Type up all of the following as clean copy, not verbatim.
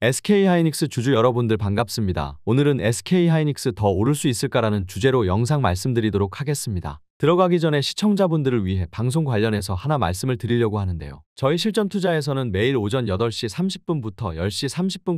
SK하이닉스 주주 여러분들 반갑습니다. 오늘은 SK하이닉스 더 오를 수 있을까라는 주제로 영상 말씀드리도록 하겠습니다. 들어가기 전에 시청자분들을 위해 방송 관련해서 하나 말씀을 드리려고 하는데요. 저희 실전투자에서는 매일 오전 8시 30분부터 10시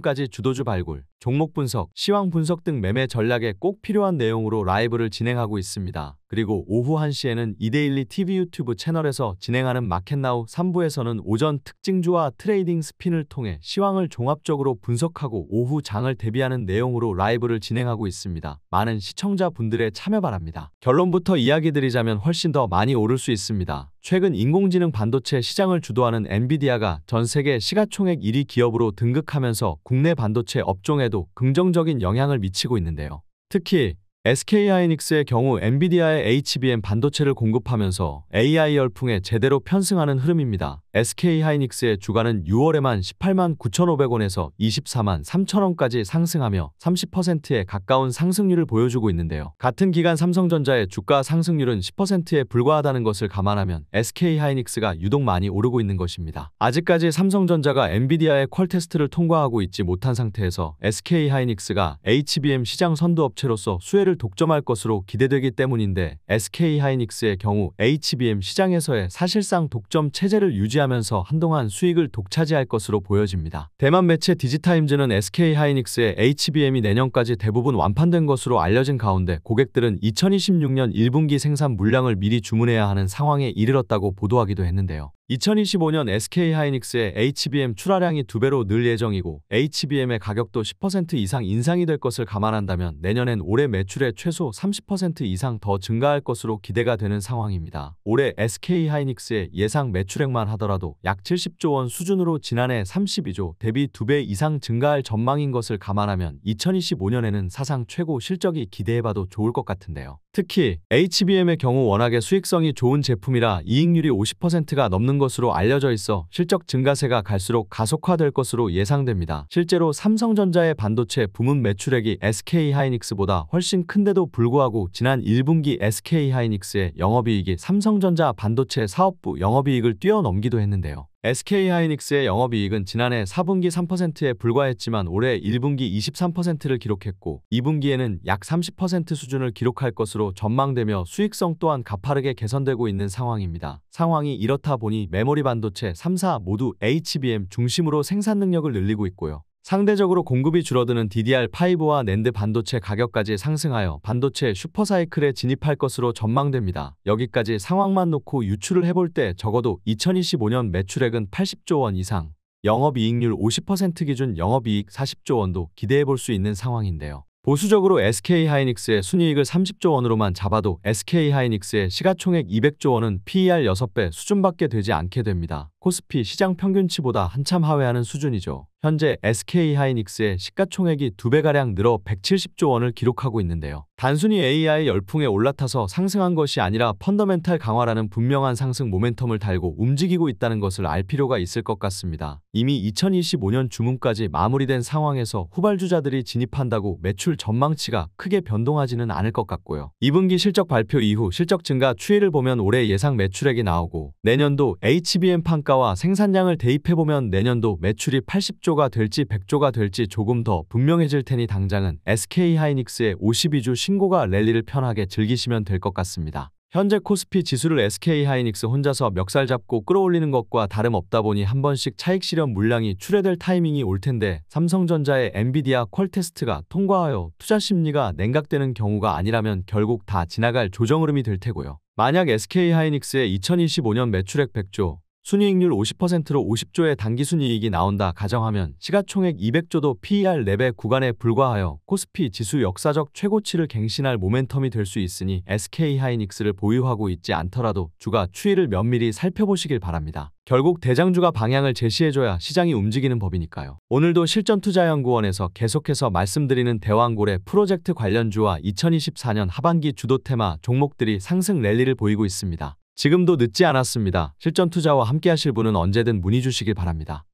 30분까지 주도주 발굴, 종목 분석, 시황 분석 등 매매 전략에 꼭 필요한 내용으로 라이브를 진행하고 있습니다. 그리고 오후 1시에는 이데일리 TV 유튜브 채널에서 진행하는 마켓나우 3부에서는 오전 특징주와 트레이딩 스핀을 통해 시황을 종합적으로 분석하고 오후 장을 대비하는 내용으로 라이브를 진행하고 있습니다. 많은 시청자분들의 참여 바랍니다. 결론부터 이야기드리자면 훨씬 더 많이 오를 수 있습니다. 최근 인공지능 반도체 시장을 주도하는 엔비디아가 전 세계 시가총액 1위 기업으로 등극하면서 국내 반도체 업종에도 긍정적인 영향을 미치고 있는데요. 특히 SK하이닉스의 경우 엔비디아의 HBM 반도체를 공급하면서 AI 열풍에 제대로 편승하는 흐름입니다. SK하이닉스의 주가는 6월에만 18만 9,500원에서 24만 3,000원까지 상승하며 30%에 가까운 상승률을 보여주고 있는데요. 같은 기간 삼성전자의 주가 상승률은 10%에 불과하다는 것을 감안하면 SK하이닉스가 유독 많이 오르고 있는 것입니다. 아직까지 삼성전자가 엔비디아의 퀄 테스트를 통과하고 있지 못한 상태에서 SK하이닉스가 HBM 시장 선두업체로서 수혜를 독점할 것으로 기대되기 때문인데 SK하이닉스의 경우 HBM 시장에서의 사실상 독점 체제를 유지하면서 한동안 수익을 독차지할 것으로 보여집니다. 대만 매체 디지타임즈는 SK하이닉스의 HBM이 내년까지 대부분 완판된 것으로 알려진 가운데 고객들은 2026년 1분기 생산 물량을 미리 주문해야 하는 상황에 이르렀다고 보도하기도 했는데요. 2025년 SK하이닉스의 HBM 출하량이 2배로 늘 예정이고 HBM의 가격도 10% 이상 인상이 될 것을 감안한다면 내년엔 올해 매출의 최소 30% 이상 더 증가할 것으로 기대가 되는 상황입니다. 올해 SK하이닉스의 예상 매출액만 하더라도 약 70조 원 수준으로 지난해 32조 대비 2배 이상 증가할 전망인 것을 감안하면 2025년에는 사상 최고 실적이 기대해봐도 좋을 것 같은데요. 특히 HBM의 경우 워낙에 수익성이 좋은 제품이라 이익률이 50%가 넘는 것으로 알려져 있어 실적 증가세가 갈수록 가속화될 것으로 예상됩니다. 실제로 삼성전자의 반도체 부문 매출액이 SK하이닉스보다 훨씬 큰데도 불구하고 지난 1분기 SK하이닉스의 영업이익이 삼성전자 반도체 사업부 영업이익을 뛰어넘기도 했는데요. SK하이닉스의 영업이익은 지난해 4분기 3%에 불과했지만 올해 1분기 23%를 기록했고 2분기에는 약 30% 수준을 기록할 것으로 전망되며 수익성 또한 가파르게 개선되고 있는 상황입니다. 상황이 이렇다 보니 메모리 반도체 3사 모두 HBM 중심으로 생산 능력을 늘리고 있고요. 상대적으로 공급이 줄어드는 DDR5와 낸드 반도체 가격까지 상승하여 반도체 슈퍼사이클에 진입할 것으로 전망됩니다. 여기까지 상황만 놓고 유추를 해볼 때 적어도 2025년 매출액은 80조 원 이상, 영업이익률 50% 기준 영업이익 40조 원도 기대해볼 수 있는 상황인데요. 보수적으로 SK하이닉스의 순이익을 30조 원으로만 잡아도 SK하이닉스의 시가총액 200조 원은 PER 6배 수준밖에 되지 않게 됩니다. 코스피 시장 평균치보다 한참 하회하는 수준이죠. 현재 SK하이닉스의 시가총액이 2배가량 늘어 170조 원을 기록하고 있는데요. 단순히 AI 열풍에 올라타서 상승한 것이 아니라 펀더멘탈 강화라는 분명한 상승 모멘텀을 달고 움직이고 있다는 것을 알 필요가 있을 것 같습니다. 이미 2025년 주문까지 마무리된 상황에서 후발주자들이 진입한다고 매출 전망치가 크게 변동하지는 않을 것 같고요. 2분기 실적 발표 이후 실적 증가 추이를 보면 올해 예상 매출액이 나오고 내년도 HBM 판가와 생산량을 대입해보면 내년도 매출이 80조가 될지 100조가 될지 조금 더 분명해질 테니 당장은 SK하이닉스의 52주 신고가 랠리를 편하게 즐기시면 될 것 같습니다. 현재 코스피 지수를 SK하이닉스 혼자서 멱살 잡고 끌어올리는 것과 다름없다 보니 한 번씩 차익 실현 물량이 출회될 타이밍이 올 텐데 삼성전자의 엔비디아 퀄 테스트가 통과하여 투자 심리가 냉각되는 경우가 아니라면 결국 다 지나갈 조정 흐름이 될 테고요. 만약 SK하이닉스의 2025년 매출액 100조, 순이익률 50%로 50조의 단기순이익이 나온다 가정하면 시가총액 200조도 PER 4배 구간에 불과하여 코스피 지수 역사적 최고치를 갱신할 모멘텀이 될 수 있으니 SK하이닉스를 보유하고 있지 않더라도 주가 추이를 면밀히 살펴보시길 바랍니다. 결국 대장주가 방향을 제시해줘야 시장이 움직이는 법이니까요. 오늘도 실전투자연구원에서 계속해서 말씀드리는 대왕고래 프로젝트 관련주와 2024년 하반기 주도 테마 종목들이 상승 랠리를 보이고 있습니다. 지금도 늦지 않았습니다. 실전투자와 함께 하실 분은 언제든 문의 주시길 바랍니다.